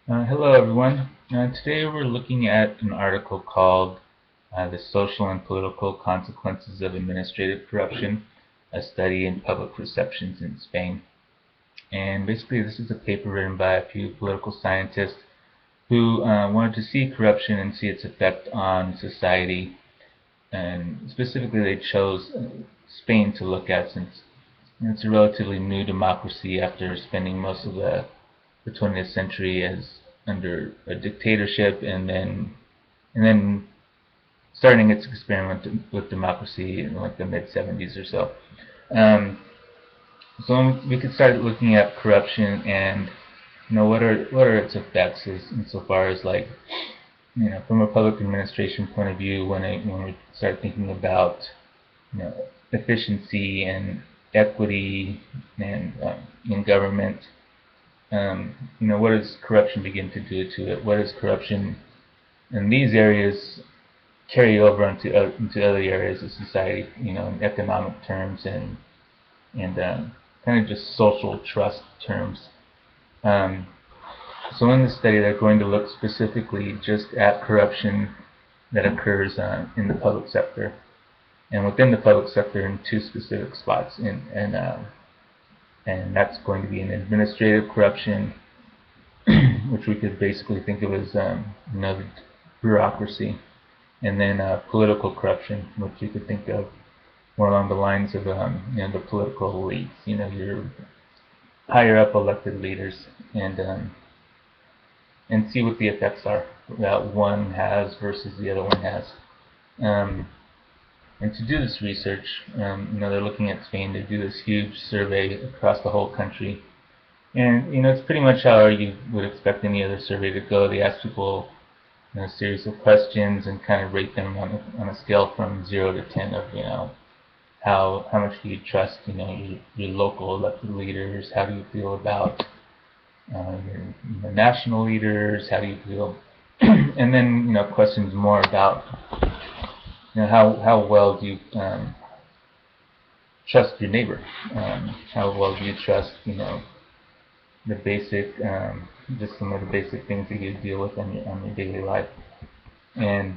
Hello everyone. Today we're looking at an article called The Social and Political Consequences of Administrative Corruption, a Study in Public Perceptions in Spain. And basically this is a paper written by a few political scientists who wanted to see corruption and see its effect on society. And specifically they chose Spain to look at since it's a relatively new democracy after spending most of the 20th century as under a dictatorship and then starting its experiment with democracy in like the mid 70s or so. Um, so we could start looking at corruption and what are its effects insofar as like from a public administration point of view when we start thinking about efficiency and equity and in government. What does corruption begin to do to it? What does corruption in these areas carry over into other areas of society? In economic terms and kind of just social trust terms. Um, so in this study, they're going to look specifically just at corruption that occurs in the public sector, and within the public sector in two specific spots. And that's going to be an administrative corruption, which we could basically think of as the bureaucracy, and then political corruption, which you could think of more along the lines of the political elites, your higher up elected leaders, and see what the effects are that one has versus the other one has. Um, and to do this research, they're looking at Spain to do this huge survey across the whole country. And it's pretty much how you would expect any other survey to go. They ask people a series of questions and kind of rate them on a scale from 0 to 10 of how much do you trust your local elected leaders? How do you feel about your national leaders? How do you feel? And then questions more about how well do you trust your neighbor? How well do you trust the basic, just some of the basic things that you deal with on your daily life? And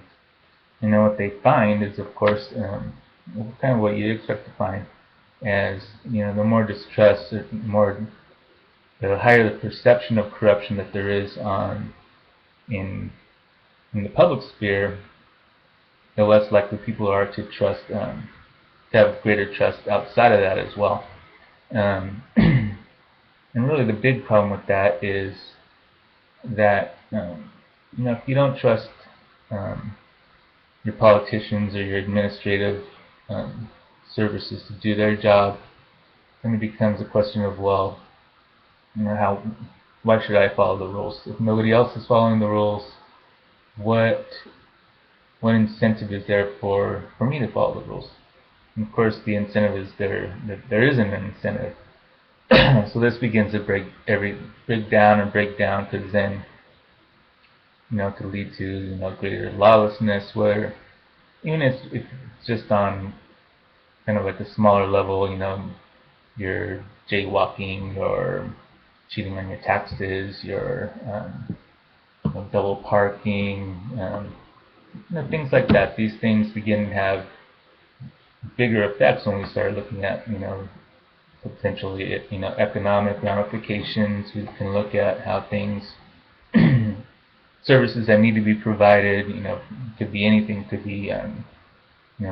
what they find is, of course, kind of what you expect to find, as the more distrust, the higher the perception of corruption that there is in the public sphere, the less likely people are to trust, to have greater trust outside of that as well. And really the big problem with that is that if you don't trust your politicians or your administrative services to do their job, then it becomes a question of, well, why should I follow the rules? If nobody else is following the rules, what incentive is there for me to follow the rules? And of course, the incentive is there isn't an incentive. So this begins to break down, because then could lead to greater lawlessness, where even if it's just on kind of like a smaller level, you're jaywalking or cheating on your taxes, you're double parking, things like that. These things begin to have bigger effects when we start looking at potentially economic ramifications. We can look at how things services that need to be provided, could be anything, could be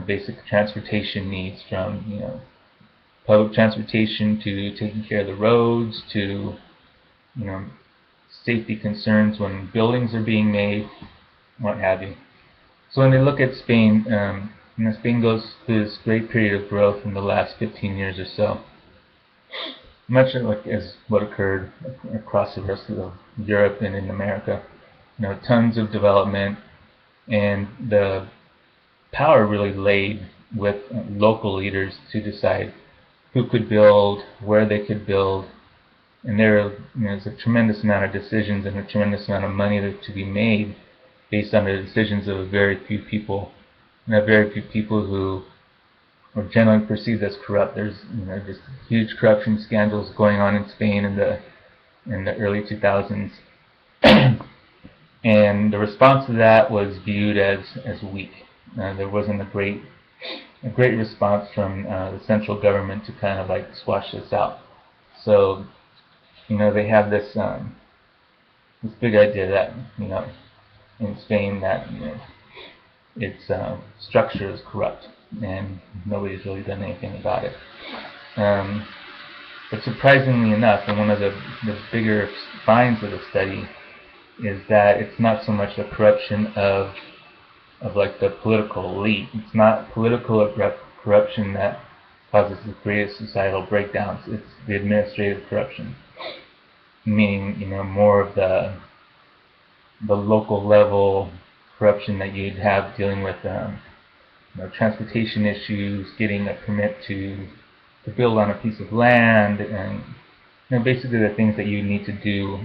basic transportation needs, from public transportation to taking care of the roads to safety concerns when buildings are being made, what have you. So when they look at Spain, Spain goes through this great period of growth in the last 15 years or so, much like as what occurred across the rest of Europe and in America. Tons of development, and the power really laid with local leaders to decide who could build, where they could build, and there's a tremendous amount of decisions and a tremendous amount of money to be made based on the decisions of a very few people, and a very few people who are generally perceived as corrupt. There's just huge corruption scandals going on in Spain in the early 2000s, And the response to that was viewed as weak. There wasn't a great response from the central government to kind of like squash this out. So they have this big idea that in Spain that its structure is corrupt, and nobody's really done anything about it. Um, but surprisingly enough, and one of the bigger finds of the study is that it's not so much the corruption of like the political elite. It's not political corruption that causes the greatest societal breakdowns. It's the administrative corruption, meaning more of the local level corruption that you'd have dealing with transportation issues, getting a permit to build on a piece of land, and basically the things that you need to do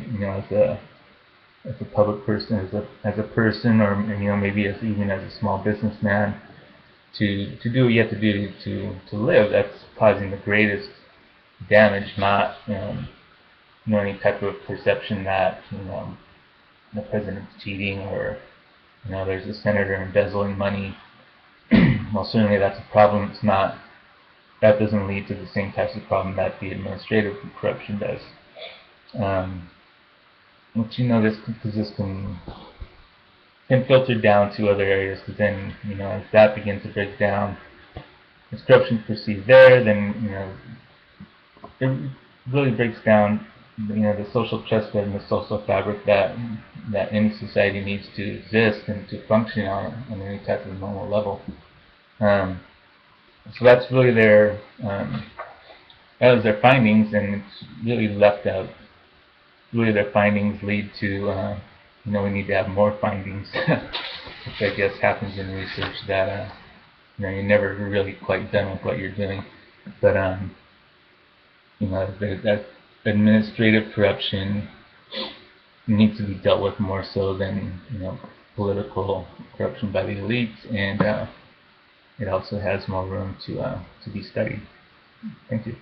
as a public person, as a person, or maybe even as a small businessman, to do what you have to do to live. That's causing the greatest damage, not any type of perception that the president's cheating, or there's a senator embezzling money. Well, certainly that's a problem. It's not. That doesn't lead to the same types of problem that the administrative corruption does. But this can filter down to other areas, because then as that begins to break down, as corruption perceived there, then it really breaks down the social trust and the social fabric that any society needs to exist and to function on any type of normal level. So that's really that was their findings, and it's really left out. Really, their findings lead to we need to have more findings, which I guess happens in research, that you're never really quite done with what you're doing. But that administrative corruption needs to be dealt with more so than political corruption by the elites, and it also has more room to be studied. Thank you.